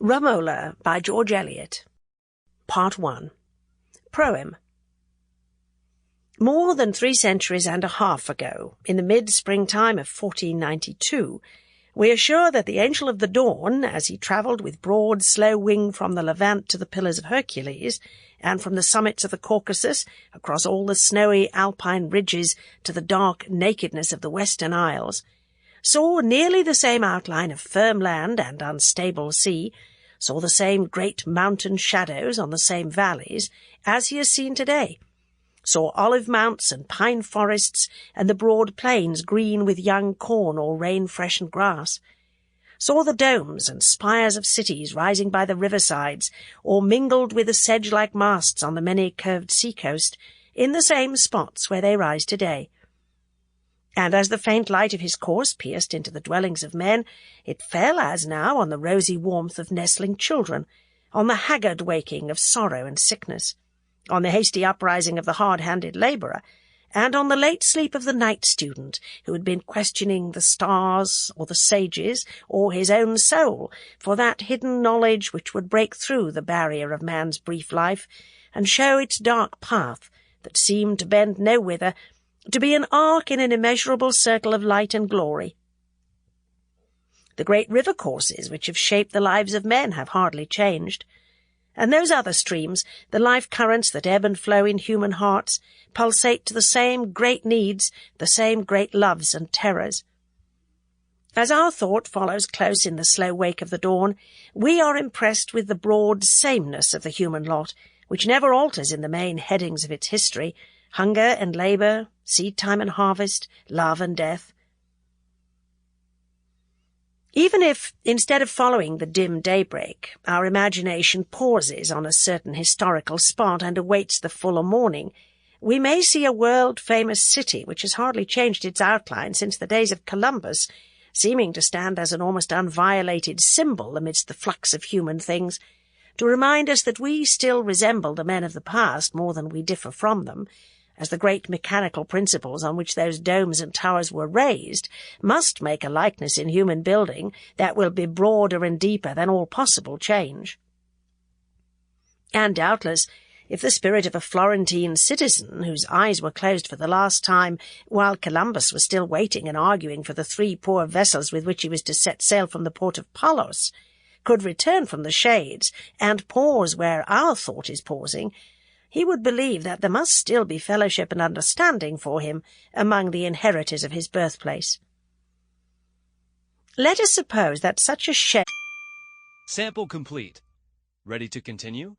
Romola by George Eliot. Part 1. Proem. More than 3 centuries and a half ago, in the mid-springtime of 1492, we are sure that the Angel of the Dawn, as he travelled with broad, slow wing from the Levant to the Pillars of Hercules, and from the summits of the Caucasus, across all the snowy alpine ridges to the dark nakedness of the Western Isles, saw nearly the same outline of firm land and unstable sea, saw the same great mountain shadows on the same valleys, as he has seen today, saw olive mounts and pine forests and the broad plains green with young corn or rain-freshened grass, saw the domes and spires of cities rising by the riversides or mingled with the sedge-like masts on the many-curved sea-coast in the same spots where they rise today. And as the faint light of his course pierced into the dwellings of men, it fell as now on the rosy warmth of nestling children, on the haggard waking of sorrow and sickness, on the hasty uprising of the hard-handed labourer, and on the late sleep of the night student who had been questioning the stars or the sages or his own soul for that hidden knowledge which would break through the barrier of man's brief life and show its dark path that seemed to bend nowhither, to be an arc in an immeasurable circle of light and glory. The great river courses which have shaped the lives of men have hardly changed, and those other streams, the life currents that ebb and flow in human hearts, pulsate to the same great needs, the same great loves and terrors. As our thought follows close in the slow wake of the dawn, we are impressed with the broad sameness of the human lot, which never alters in the main headings of its history: hunger and labour, seed-time and harvest, love and death. Even if, instead of following the dim daybreak, our imagination pauses on a certain historical spot and awaits the fuller morning, we may see a world-famous city which has hardly changed its outline since the days of Columbus, seeming to stand as an almost unviolated symbol amidst the flux of human things, to remind us that we still resemble the men of the past more than we differ from them, as the great mechanical principles on which those domes and towers were raised must make a likeness in human building that will be broader and deeper than all possible change. And doubtless, if the spirit of a Florentine citizen, whose eyes were closed for the last time while Columbus was still waiting and arguing for the 3 poor vessels with which he was to set sail from the port of Palos, could return from the shades and pause where our thought is pausing, he would believe that there must still be fellowship and understanding for him among the inheritors of his birthplace. Let us suppose that such a shade... Sample complete. Ready to continue?